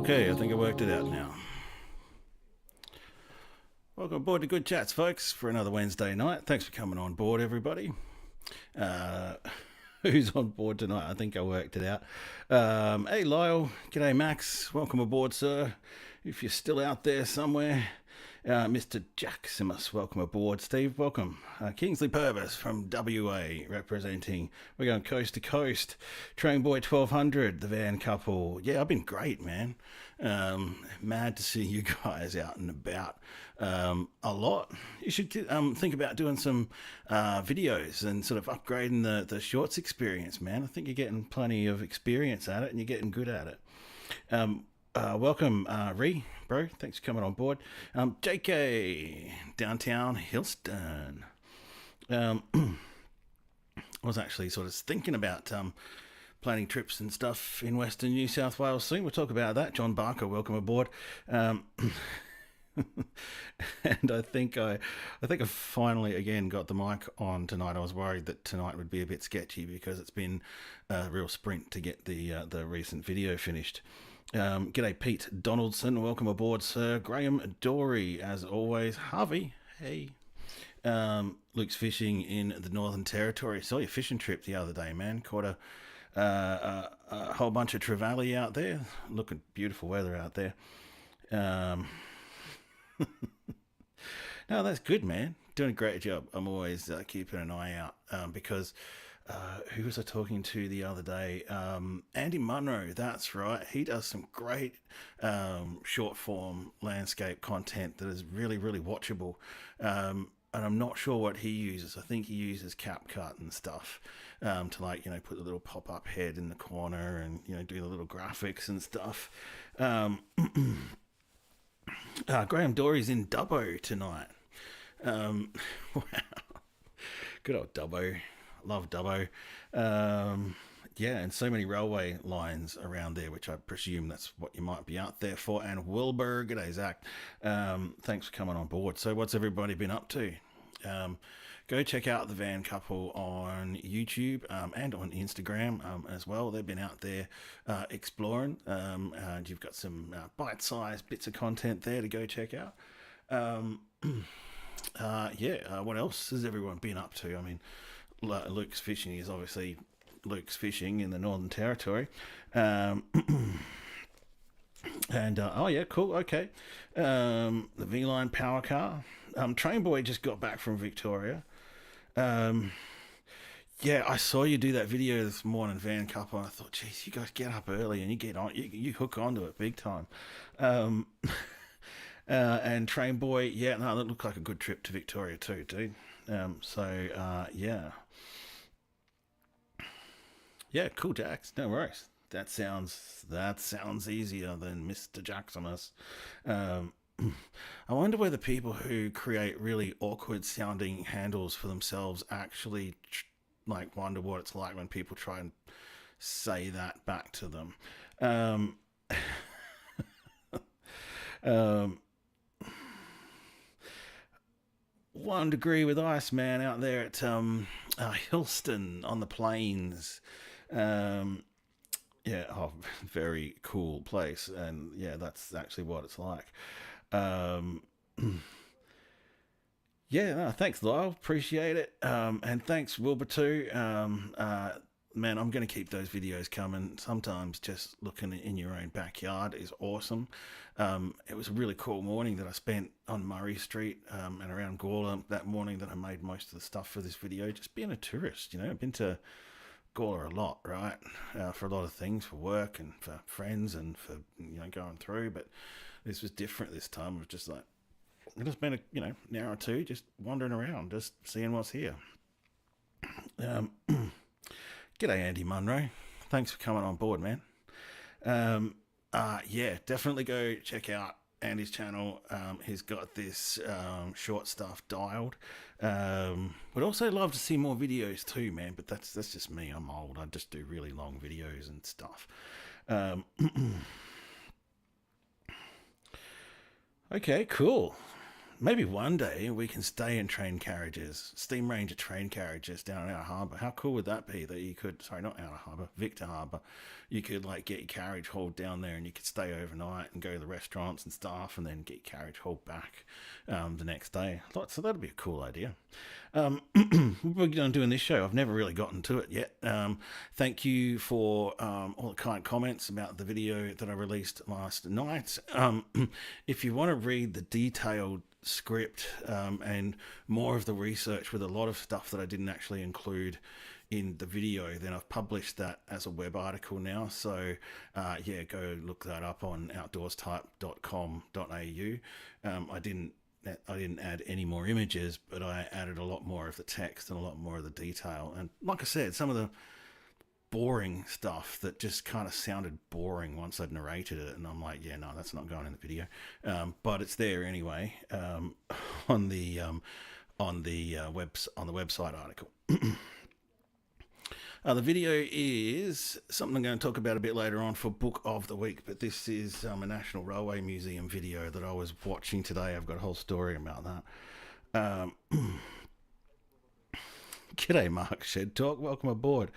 Okay, I think I worked it out now. Welcome aboard to Good Chats, folks, for another Wednesday night. Thanks for coming on board, everybody. Who's on board tonight? I think I worked it out. Hey, Lyle. G'day, Max. Welcome aboard, sir. If you're still out there somewhere. Mr. Jack Simus, welcome aboard. Steve, welcome. Kingsley Purvis from WA, representing. We're going coast to coast. Train Boy 1200, the van couple. Yeah, I've been great, man. Mad to see you guys out and about a lot. You should think about doing some videos and sort of upgrading the shorts experience, man. I think you're getting plenty of experience at it and you're getting good at it. Welcome, Ree, bro. Thanks for coming on board. JK, downtown Hillston. I was actually sort of thinking about planning trips and stuff in Western New South Wales soon. We'll talk about that. John Barker, welcome aboard. And I think I finally again got the mic on tonight. I was worried that tonight would be a bit sketchy because it's been a real sprint to get the recent video finished. G'day, Pete Donaldson. Welcome aboard, sir. Graham Dory, as always. Harvey, hey. Luke's fishing in the Northern Territory. Saw your fishing trip the other day, man. Caught a whole bunch of trevally out there. Looking beautiful weather out there. No, that's good, man. Doing a great job. I'm always keeping an eye out because who was I talking to the other day? Andy Munro, that's right. He does some great short form landscape content that is really, really watchable. And I'm not sure what he uses. I think he uses CapCut and stuff to put the little pop-up head in the corner and, do the little graphics and stuff. Graham Dory's in Dubbo tonight. Wow. Good old Dubbo. Love Dubbo. And so many railway lines around there, which I presume that's what you might be out there for. And Wilbur, g'day, Zach. Thanks for coming on board. So what's everybody been up to? Go check out the van couple on YouTube and on Instagram as well. They've been out there exploring. And you've got some bite-sized bits of content there to go check out. What else has everyone been up to? I mean, Luke's fishing is obviously Luke's fishing in the Northern Territory. Cool, okay. The V-Line power car. Train Boy just got back from Victoria. I saw you do that video this morning, van couple, and I thought, geez, you guys get up early and you get on, you hook onto it big time. And Train Boy, that looked like a good trip to Victoria too, dude. Yeah, cool, Jax. No worries. That sounds easier than Mr. Jacksonus. I wonder whether people who create really awkward sounding handles for themselves actually wonder what it's like when people try and say that back to them. One degree with ice, man, out there at Hillston on the plains. Very cool place, and that's actually what it's like. Thanks, Lyle. Appreciate it. And thanks, Wilbur, too. Man, I'm going to keep those videos coming. Sometimes just looking in your own backyard is awesome. It was a really cool morning that I spent on Murray Street and around Gawler that morning that I made most of the stuff for this video. Just being a tourist, I've been to Gawler a lot, right? For a lot of things, for work and for friends and for, going through. But this was different this time. It was just like, I've just been an hour or two just wandering around, just seeing what's here. G'day, Andy Munro. Thanks for coming on board, man. Definitely go check out Andy's channel. He's got this short stuff dialed. Would also love to see more videos too, man, but that's just me. I'm old. I just do really long videos and stuff. Okay, cool. maybe one day we can stay in train carriages, Steam Ranger train carriages down in Outer Harbour. How cool would that be that you could, sorry, not Outer Harbour, Victor Harbour, you could like get your carriage hauled down there and you could stay overnight and go to the restaurants and stuff and then get your carriage hauled back the next day. So that'd be a cool idea. We're going to do in this show. I've never really gotten to it yet. Thank you for all the kind comments about the video that I released last night. If you want to read the detailed script and more of the research with a lot of stuff that I didn't actually include in the video, then I've published that as a web article now. So go look that up on outdoorstype.com.au. I didn't add any more images, but I added a lot more of the text and a lot more of the detail. And like I said, some of the boring stuff that just kind of sounded boring once I'd narrated it, and I'm like, yeah, no, that's not going in the video. But it's there anyway on the website article. The video is something I'm going to talk about a bit later on for Book of the Week, but this is a National Railway Museum video that I was watching today. I've got a whole story about that. G'day, Mark Shed Talk. Welcome aboard.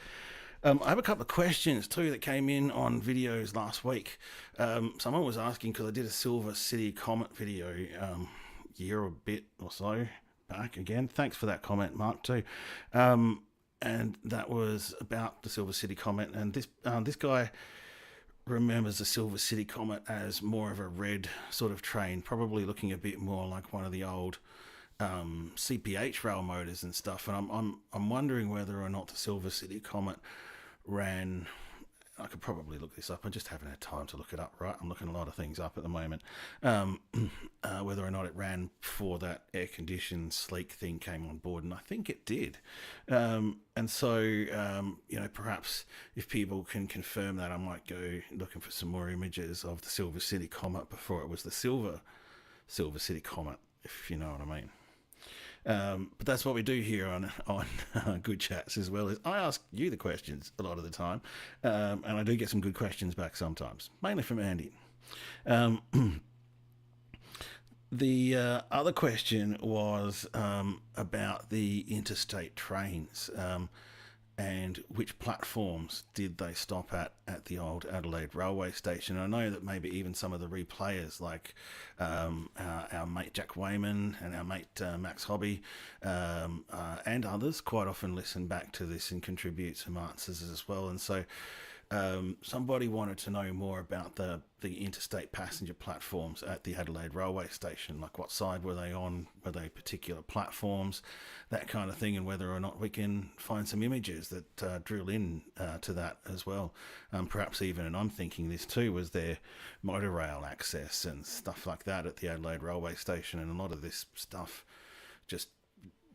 I have a couple of questions too that came in on videos last week. Someone was asking, because I did a Silver City Comet video year or a bit or so back again. Thanks for that comment, Mark, too. And that was about the Silver City Comet. And this guy remembers the Silver City Comet as more of a red sort of train, probably looking a bit more like one of the old CPH rail motors and stuff. And I'm wondering whether or not the Silver City Comet ran. I could probably look this up. I just haven't had time to look it up, right? I'm looking a lot of things up at the moment. Whether or not it ran before that air-conditioned sleek thing came on board, and I think it did. And so, perhaps if people can confirm that, I might go looking for some more images of the Silver City Comet before it was the Silver City Comet, if you know what I mean. But that's what we do here on Good Chats as well. Is I ask you the questions a lot of the time, and I do get some good questions back sometimes, mainly from Andy. The other question was about the interstate trains and which platforms did they stop at the old Adelaide railway station. And I know that maybe even some of the replayers, like our mate Jack Wayman and our mate Max Hobby and others, quite often listen back to this and contribute some answers as well. And so somebody wanted to know more about the interstate passenger platforms at the Adelaide railway station, like what side were they on, were they particular platforms, that kind of thing, and whether or not we can find some images that drill in to that as well. Perhaps even, and I'm thinking this too, was there motor rail access and stuff like that at the Adelaide railway station, and a lot of this stuff just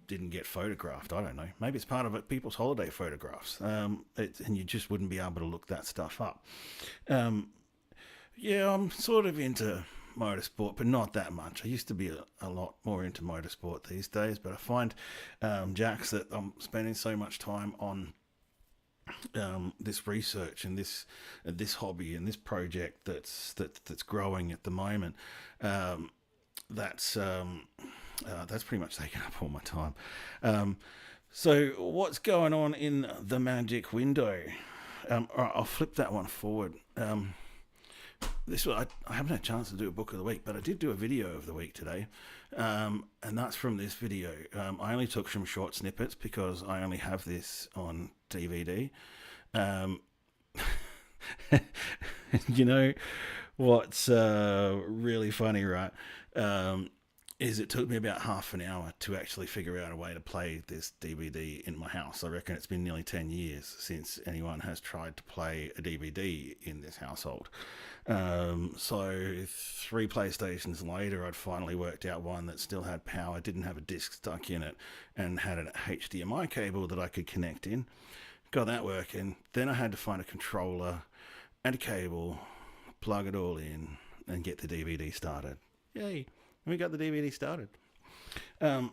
didn't get photographed. I don't know. Maybe it's part of it, people's holiday photographs, and you just wouldn't be able to look that stuff up. I'm sort of into motorsport, but not that much. I used to be a lot more into motorsport these days, but I find, Jax, that I'm spending so much time on this research and this hobby and this project that's growing at the moment. That's pretty much taken up all my time. So what's going on in the magic window? All right, I'll flip that one forward. I haven't had a chance to do a book of the week, but I did do a video of the week today, and that's from this video. I only took some short snippets because I only have this on DVD. You know what's really funny, right? Is it took me about half an hour to actually figure out a way to play this DVD in my house. I reckon it's been nearly 10 years since anyone has tried to play a DVD in this household. So 3 PlayStations later, I'd finally worked out one that still had power, didn't have a disc stuck in it, and had an HDMI cable that I could connect in. Got that working. Then I had to find a controller and a cable, plug it all in, and get the DVD started. Yay! We got the DVD started. And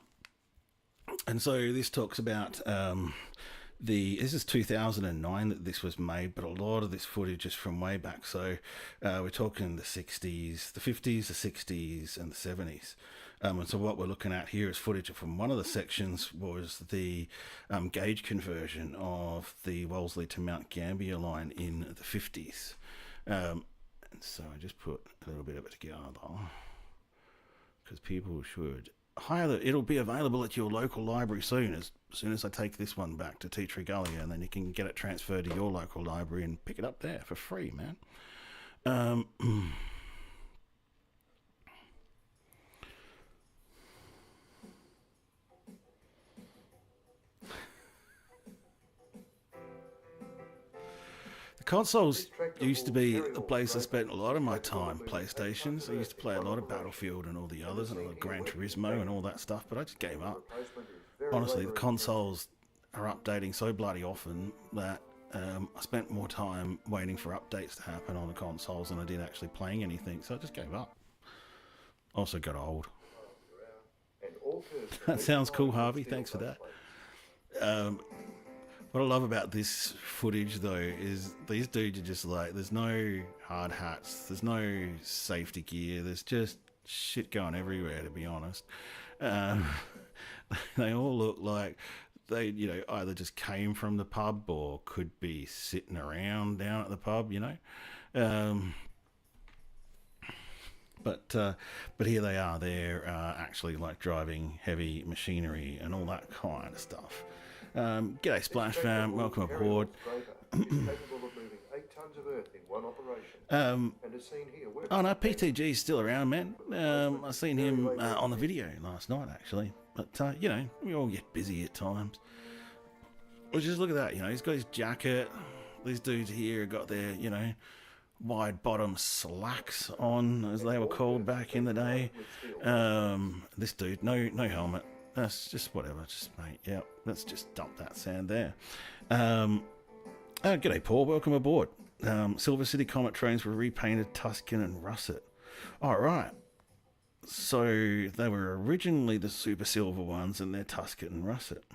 so this talks about this is 2009 that this was made, but a lot of this footage is from way back. So we're talking the 60s, the 50s, the 60s, and the 70s. And so what we're looking at here is footage from one of the sections was the gauge conversion of the Wellesley to Mount Gambier line in the 50s. And so I just put a little bit of it together because people should it'll be available at your local library soon as I take this one back to Tea Tree Gully, and then you can get it transferred to your local library and pick it up there for free, man. The consoles used to be the place I spent a lot of my time. PlayStations. I used to play a lot of Battlefield and all the others, and all the Gran Turismo and all that stuff, but I just gave up. Honestly, the consoles are updating so bloody often that I spent more time waiting for updates to happen on the consoles than I did actually playing anything, so I just gave up. Also got old. That sounds cool, Harvey. Thanks for that. What I love about this footage, though, is these dudes are just like, there's no hard hats, there's no safety gear, there's just shit going everywhere, to be honest. They all look like they, either just came from the pub or could be sitting around down at the pub, But here they are. They're actually like driving heavy machinery and all that kind of stuff. G'day Splash Fam, welcome aboard. Oh no, PTG's still around, man. I seen him on the video last night, actually. But we all get busy at times. Well, just look at that. He's got his jacket. These dudes here have got their, wide bottom slacks on, as they were called back in the day. This dude, no helmet. That's just whatever, mate. Yeah, let's just dump that sand there. G'day, Paul. Welcome aboard. Silver City Comet trains were repainted Tuscan and russet. All right. So they were originally the Super Silver ones, and they're Tuscan and russet.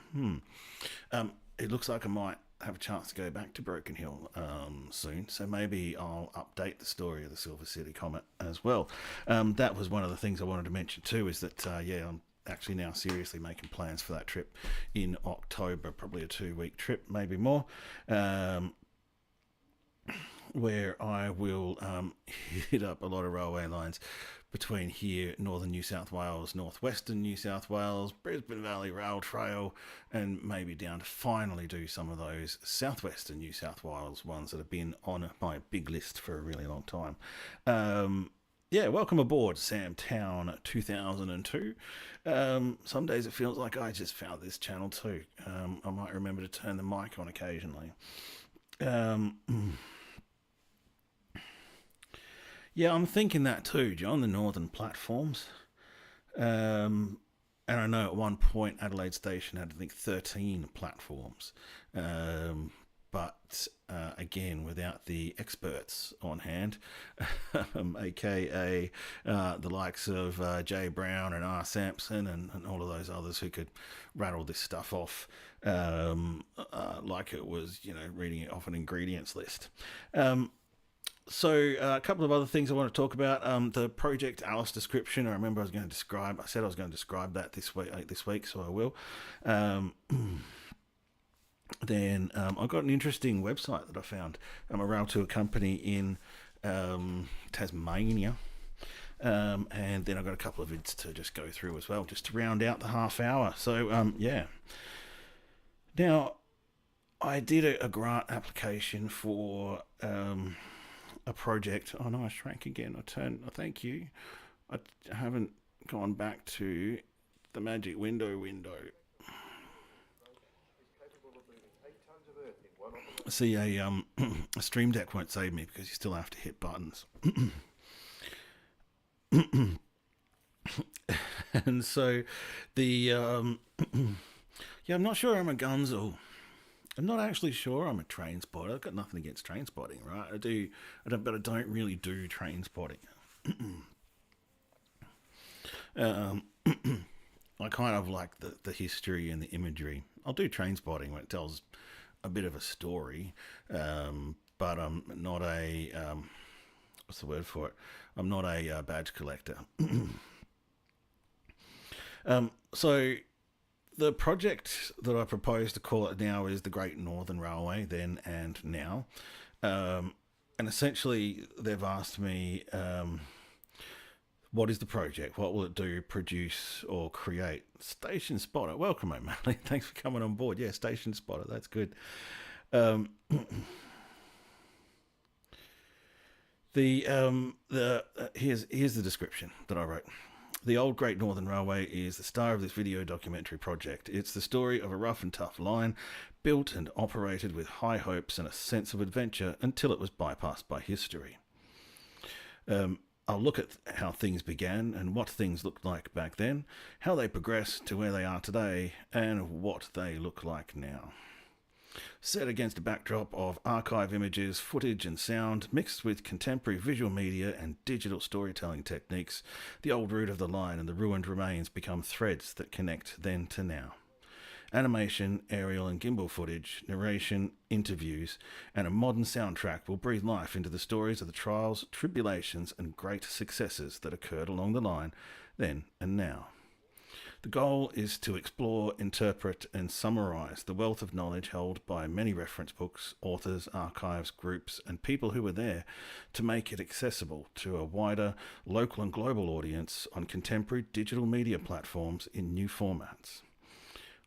It looks like I might have a chance to go back to Broken Hill soon, so maybe I'll update the story of the Silver City Comet as well. That was one of the things I wanted to mention too, is that I'm actually now seriously making plans for that trip in October, probably a 2-week trip, maybe more, where I will hit up a lot of railway lines between here, northern New South Wales, northwestern New South Wales, Brisbane Valley Rail Trail, and maybe down to finally do some of those southwestern New South Wales ones that have been on my big list for a really long time. Welcome aboard, Sam Town 2002. Some days it feels like I just found this channel too. I might remember to turn the mic on occasionally. Yeah, I'm thinking that too, John, the northern platforms. And I know at one point Adelaide Station had, I think, 13 platforms. But again, without the experts on hand, aka the likes of Jay Brown and R. Sampson and all of those others who could rattle this stuff off like it was, reading it off an ingredients list. So a couple of other things I want to talk about. The Project Alice description. I remember I said I was going to describe that this week, so I will. Then I got an interesting website that I found. A rail tour company in Tasmania. And then I've got a couple of vids to just go through as well, just to round out the half hour. So, yeah. Now, I did a grant application for a project. Oh, no, I shrank again. Thank you. I haven't gone back to the magic window. See, a Stream Deck won't save me because you still have to hit buttons. And so I'm not sure I'm a gunzo. I'm not actually sure I'm a train spotter. I've got nothing against train spotting, right? But I don't really do train spotting. I kind of like the history and the imagery. I'll do train spotting when it tells a bit of a story, but I'm not a what's the word for it? I'm not a badge collector. So the project that I propose to call it now is the Great Northern Railway, then and now. And essentially, they've asked me, what is the project? What will it do, produce, or create? Station Spotter. Welcome, O'Malley. Thanks for coming on board. Yeah, Station Spotter. That's good. Here's the description that I wrote. The Old Great Northern Railway is the star of this video documentary project. It's the story of a rough and tough line, built and operated with high hopes and a sense of adventure until it was bypassed by history. I'll look at how things began and what things looked like back then, how they progressed to where they are today, and what they look like now. Set against a backdrop of archive images, footage and sound, mixed with contemporary visual media and digital storytelling techniques, the old route of the line and the ruined remains become threads that connect then to now. Animation, aerial and gimbal footage, narration, interviews, and a modern soundtrack will breathe life into the stories of the trials, tribulations, and great successes that occurred along the line then and now. The goal is to explore, interpret, and summarise the wealth of knowledge held by many reference books, authors, archives, groups, and people who were there to make it accessible to a wider local and global audience on contemporary digital media platforms in new formats.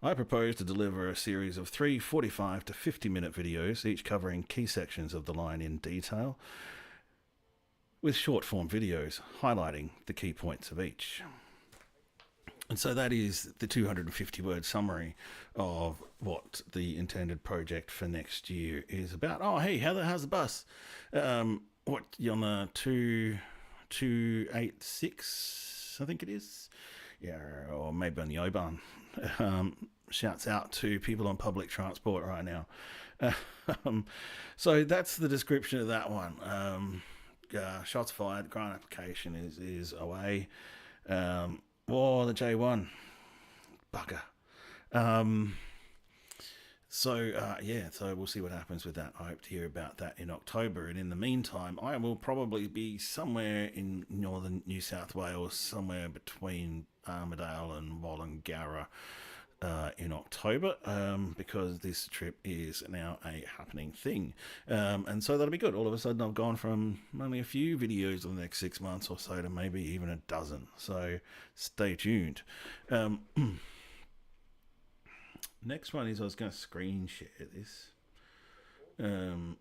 I propose to deliver a series of 3 45 to 50-minute videos, each covering key sections of the line in detail, with short-form videos highlighting the key points of each. And so that is the 250-word summary of what the intended project for next year is about. Oh, hey, how's the bus? What, you on the 2286, I think it is? Yeah, or maybe on the O-Bahn. Shouts out to people on public transport right now. So that's the description of that one. Shots fired, grant application is away. The J1 bugger. So we'll see what happens with that. I hope to hear about that in October. And in the meantime, I will probably be somewhere in northern New South Wales, somewhere between Armidale and Wallangarra in October, because this trip is now a happening thing. And so that'll be good. All of a sudden, I've gone from only a few videos in the next 6 months or so to maybe even a dozen. So stay tuned. Next one is I was going to screen share this. Go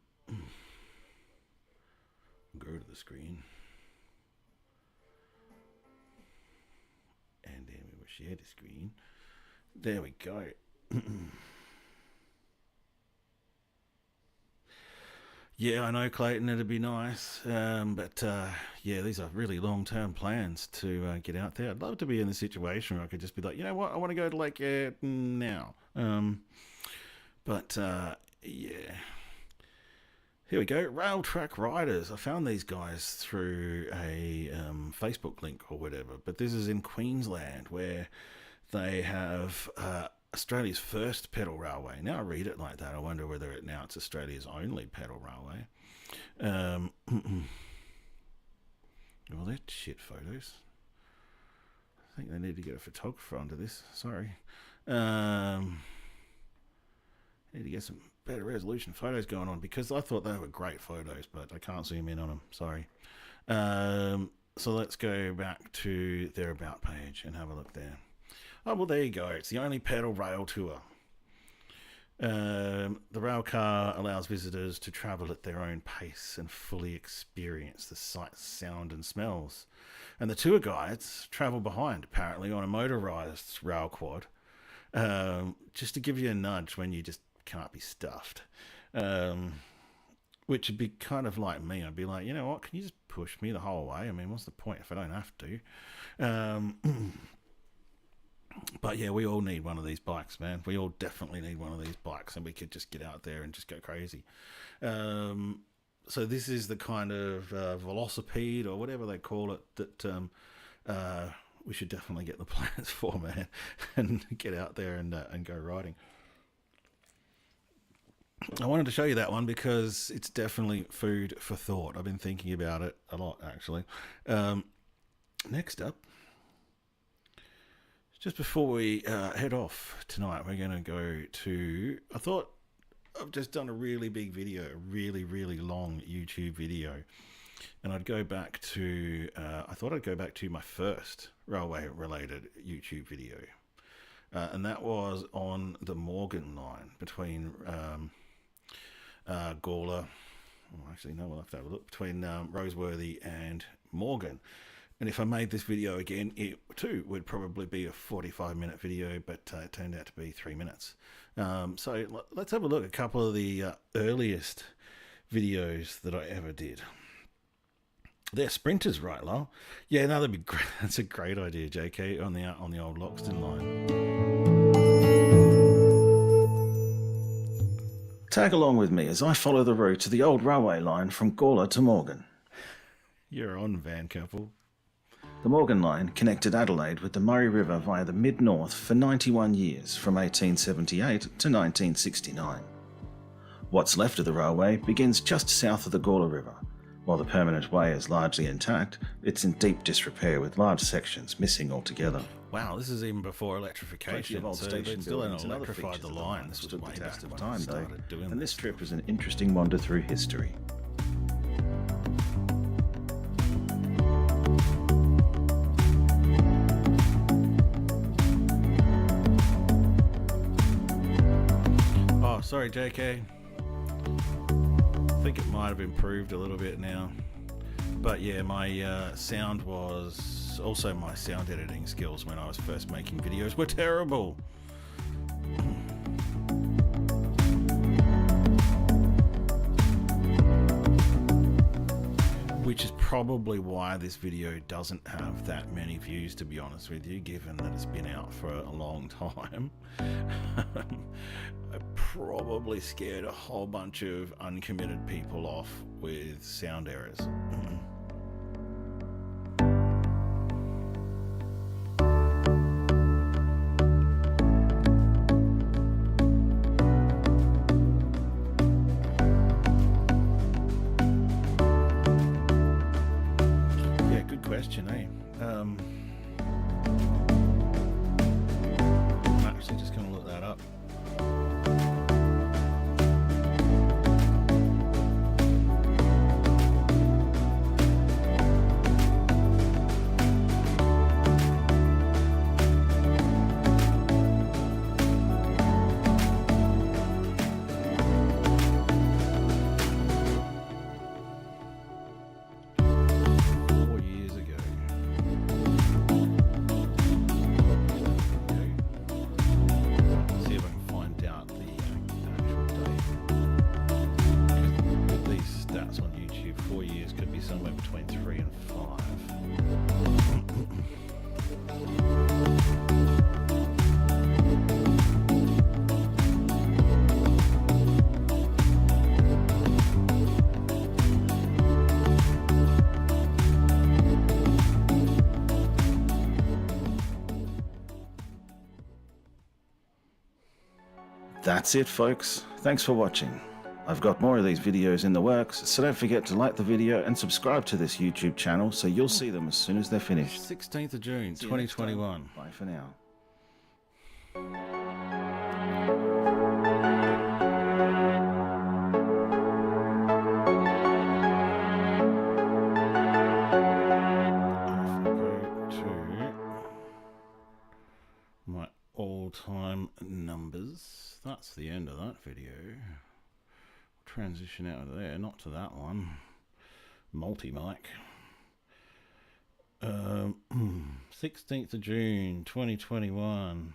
to the screen. And then we will share the screen. There we go. Yeah, I know, Clayton, it'd be nice. But these are really long-term plans to get out there. I'd love to be in the situation where I could just be like, you know what, I want to go to Lake Eyre now. Here we go. Rail Track Riders. I found these guys through a Facebook link or whatever. But this is in Queensland, where they have Australia's first pedal railway. Now I read it like that, I wonder whether it's Australia's only pedal railway. Well, they're shit photos. I think they need to get a photographer onto this. Sorry. Need to get some better resolution photos going on, because I thought they were great photos, but I can't zoom in on them. Sorry. So let's go back to their About page and have a look there. Oh, well, there you go. It's the only pedal rail tour. The rail car allows visitors to travel at their own pace and fully experience the sights, sound and smells. And the tour guides travel behind, apparently, on a motorised rail quad, just to give you a nudge when you just can't be stuffed. Which would be kind of like me. I'd be like, you know what, can you just push me the whole way? I mean, what's the point if I don't have to? But yeah, we all need one of these bikes, man. We all definitely need one of these bikes, and we could just get out there and just go crazy. So this is the kind of velocipede or whatever they call it that we should definitely get the plans for, man, and get out there and go riding. I wanted to show you that one because it's definitely food for thought. I've been thinking about it a lot, actually. Next up, Just before we head off tonight, we're going to go to... I thought I've just done a really big video, a really, really long YouTube video. And I'd go back to... I thought I'd go back to my first railway-related YouTube video. And that was on the Morgan line between Gawler... Oh, actually, no, we'll have to have a look. Between Roseworthy and Morgan. And if I made this video again, it too would probably be a 45-minute video, but it turned out to be 3 minutes. So let's have a look at a couple of the earliest videos that I ever did. They're sprinters, right, Lyle? Yeah, no, that'd be great. That's a great idea, JK, on the old Loxton line. Tag along with me as I follow the route to the old railway line from Gawler to Morgan. You're on, van couple. The Morgan line connected Adelaide with the Murray River via the mid-north for 91 years, from 1878 to 1969. What's left of the railway begins just south of the Gawler River. While the permanent way is largely intact, it's in deep disrepair with large sections missing altogether. Wow, this is even before electrification. Old So station they still buildings hadn't and other electrified features the of line. This was stood way the back test of when time, I though, started doing and this. this trip is an interesting wander through history. Oh, sorry, JK. I think it might have improved a little bit now. But yeah, my sound was... Also, my sound editing skills when I was first making videos were terrible. Which is probably why this video doesn't have that many views, to be honest with you, given that it's been out for a long time. I probably scared a whole bunch of uncommitted people off with sound errors. Question, eh? I'm actually just going to look that up. That's it, folks. Thanks for watching. I've got more of these videos in the works, so don't forget to like the video and subscribe to this YouTube channel so you'll see them as soon as they're finished. 16th of June, 2021. Bye for now. My all-time numbers. That's the end of that video. Transition out of there, not to that one. Multi-mic. 16th of June 2021.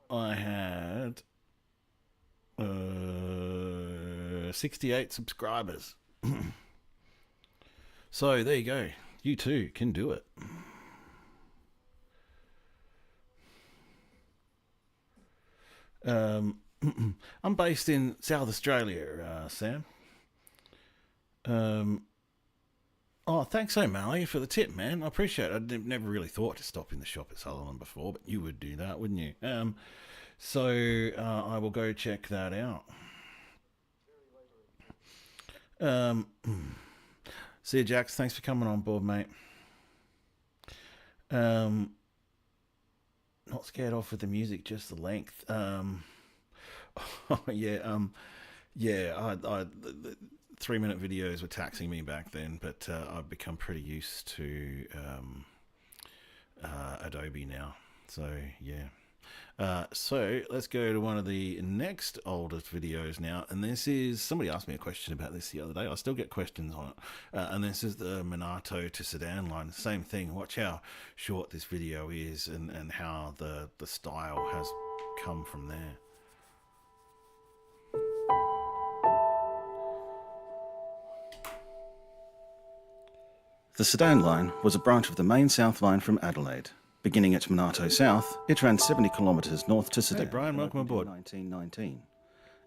I had 68 subscribers. So there you go. You too can do it. I'm based in South Australia, Sam. Oh, thanks, O'Malley, for the tip, man. I appreciate it. I'd never really thought to stop in the shop at Sutherland before, but you would do that, wouldn't you? So I will go check that out. See you, Jax. Thanks for coming on board, mate. not scared off with the music, just the length. The 3-minute videos were taxing me back then, but I've become pretty used to Adobe now. So yeah. So let's go to one of the next oldest videos now, and this is, somebody asked me a question about this the other day. I still get questions on it, and this is the Minato to Sedan line. Same thing. Watch how short this video is, and how the style has come from there. The Sedan line was a branch of the main South line from Adelaide. Beginning at Minato South, it ran 70 kilometres north to Sedan. Hey Brian, welcome aboard. 1919.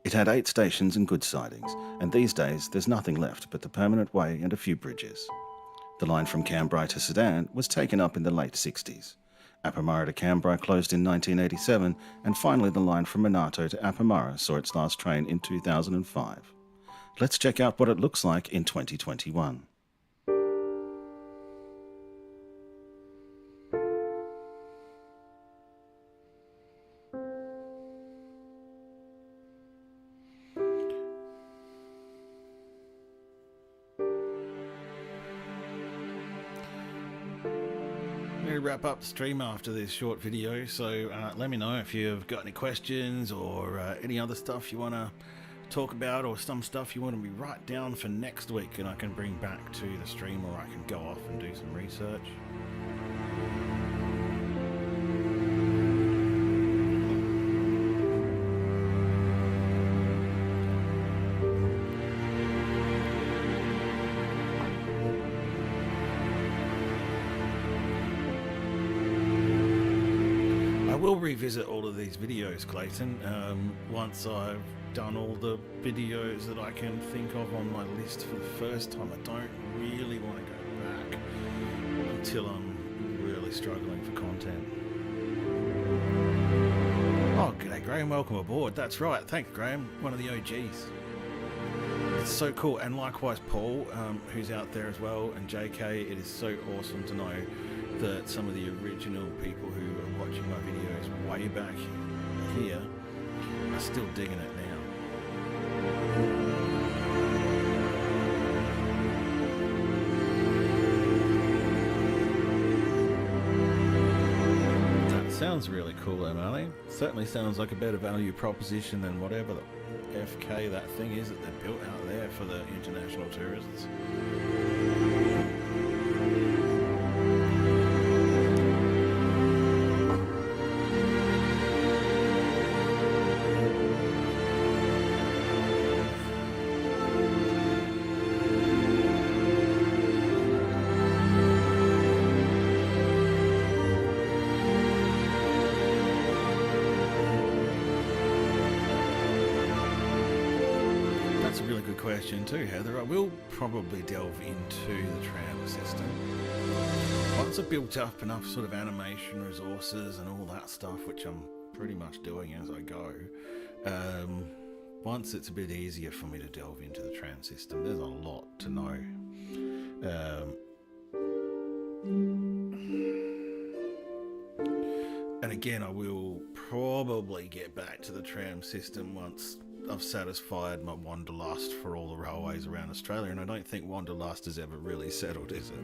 It had 8 stations and goods sidings, and these days there's nothing left but the permanent way and a few bridges. The line from Cambrai to Sedan was taken up in the late 60s. Apamara to Cambrai closed in 1987, and finally the line from Minato to Apamara saw its last train in 2005. Let's check out what it looks like in 2021. Wrap up the stream after this short video, so let me know if you've got any questions or any other stuff you want to talk about, or some stuff you want to be write down for next week and I can bring back to the stream, or I can go off and do some research. We'll revisit all of these videos, Clayton, once I've done all the videos that I can think of on my list for the first time. I don't really want to go back until I'm really struggling for content. Oh, g'day Graham, welcome aboard. That's right, thanks Graham, one of the OGs. It's so cool, and likewise Paul, who's out there as well, and JK. It is so awesome to know that some of the original people who are watching my videos way back here are still digging it now. That sounds really cool, Emily. Certainly sounds like a better value proposition than whatever the FK that thing is that they built out there for the international tourists. Question too, Heather. I will probably delve into the tram system once I've built up enough sort of animation resources and all that stuff, which I'm pretty much doing as I go. Once it's a bit easier for me to delve into the tram system, there's a lot to know. And again, I will probably get back to the tram system once I've satisfied my wanderlust for all the railways around Australia, and I don't think wanderlust has ever really settled, is it?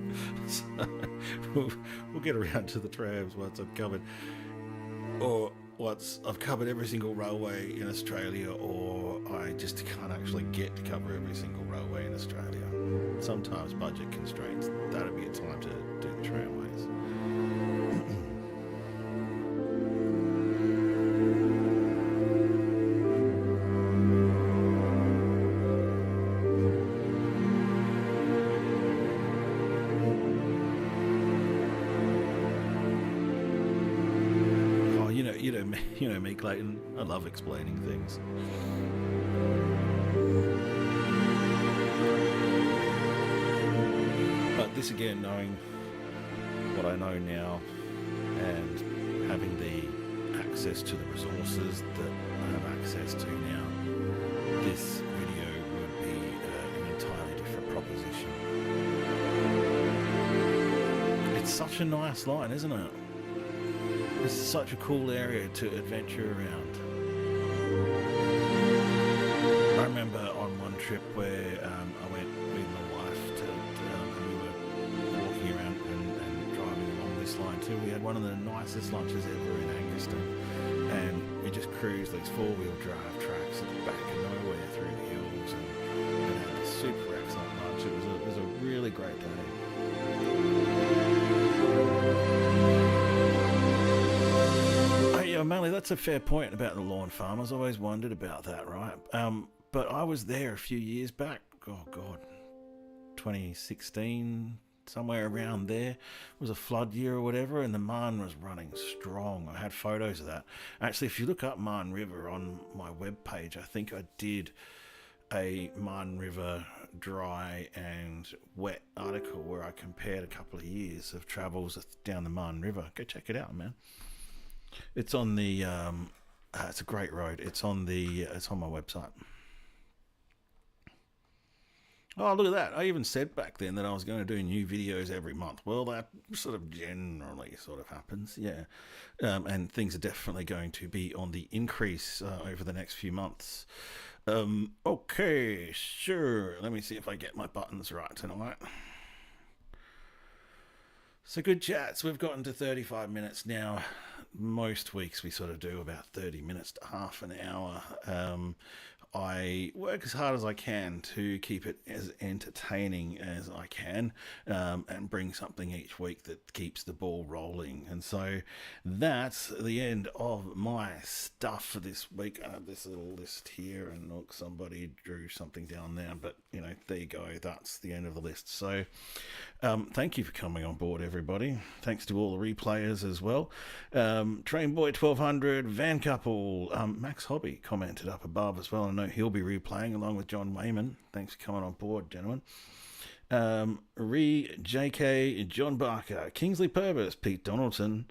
So we'll get around to the trams once I've covered, or once I've covered every single railway in Australia, or I just can't actually get to cover every single railway in Australia. Sometimes budget constraints, that'd be a time to do the tramways. You know me, Clayton. I love explaining things. But this again, knowing what I know now and having the access to the resources that I have access to now, this video would be an entirely different proposition. It's such a nice line, isn't it? It's such a cool area to adventure around. I remember on one trip where I went with my wife and we were walking around and driving along this line too. We had one of the nicest lunches ever in Angaston, and we just cruised these four-wheel drive tracks at the back of nowhere through the hills, and had a super excellent lunch. It was a really great day. O'Malley, that's a fair point about the lawn farmers. I always wondered about that, right? But I was there a few years back. Oh, God. 2016, somewhere around there. It was a flood year or whatever, and the Marne was running strong. I had photos of that. Actually, if you look up Marne River on my webpage, I think I did a Marne River dry and wet article where I compared a couple of years of travels down the Marne River. Go check it out, man. It's on the. It's a great road. It's on my website. Oh, look at that! I even said back then that I was going to do new videos every month. Well, that sort of generally happens, yeah. And things are definitely going to be on the increase over the next few months. Okay, sure. Let me see if I get my buttons right tonight. So good chats. We've gotten to 35 minutes now. Most weeks we sort of do about 30 minutes to half an hour. I work as hard as I can to keep it as entertaining as I can, and bring something each week that keeps the ball rolling. And so that's the end of my stuff for this week. I have this little list here, and look, somebody drew something down there, but you know, there you go. That's the end of the list. So thank you for coming on board, everybody. Thanks to all the replayers as well. Trainboy 1200, Van Couple, Max Hobby commented up above as well. I know he'll be replaying along with John Wayman. Thanks for coming on board, gentlemen. JK, John Barker, Kingsley Purvis, Pete Donaldson,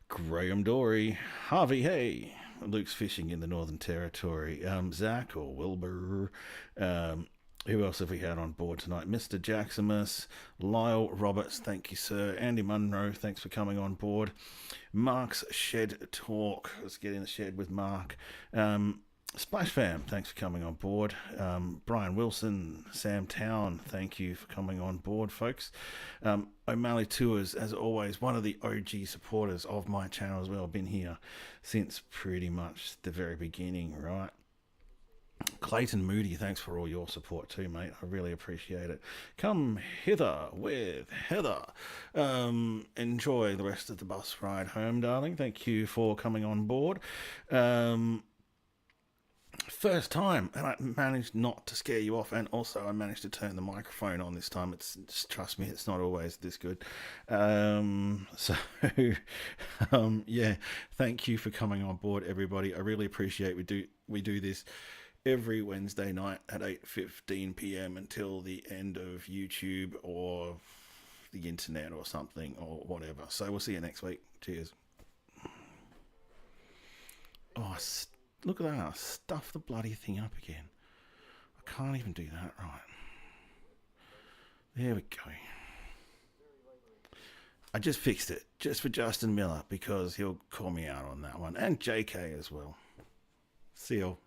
Graham Dory, Harvey Hay, Luke's Fishing in the Northern Territory, Zach or Wilbur, who else have we had on board tonight? Mr. Jaximus, Lyle Roberts, thank you, sir. Andy Munro, thanks for coming on board. Mark's Shed Talk, let's get in the shed with Mark. Splash Fam, thanks for coming on board. Brian Wilson, Sam Town, thank you for coming on board, folks. O'Malley Tours, as always, one of the OG supporters of my channel as well. Been here since pretty much the very beginning, right? Clayton Moody, thanks for all your support too, mate. I really appreciate it. Come hither with Heather. Enjoy the rest of the bus ride home, darling. Thank you for coming on board. First time, and I managed not to scare you off, and also I managed to turn the microphone on this time. It's just, trust me, it's not always this good. Yeah, thank you for coming on board, everybody. I really appreciate we do this every Wednesday night at 8:15 p.m. until the end of YouTube or the internet or something or whatever. So we'll see you next week. Cheers. Oh, look at that. I stuffed the bloody thing up again. I can't even do that right. There we go. I just fixed it just for Justin Miller because he'll call me out on that one. And JK as well. See you all.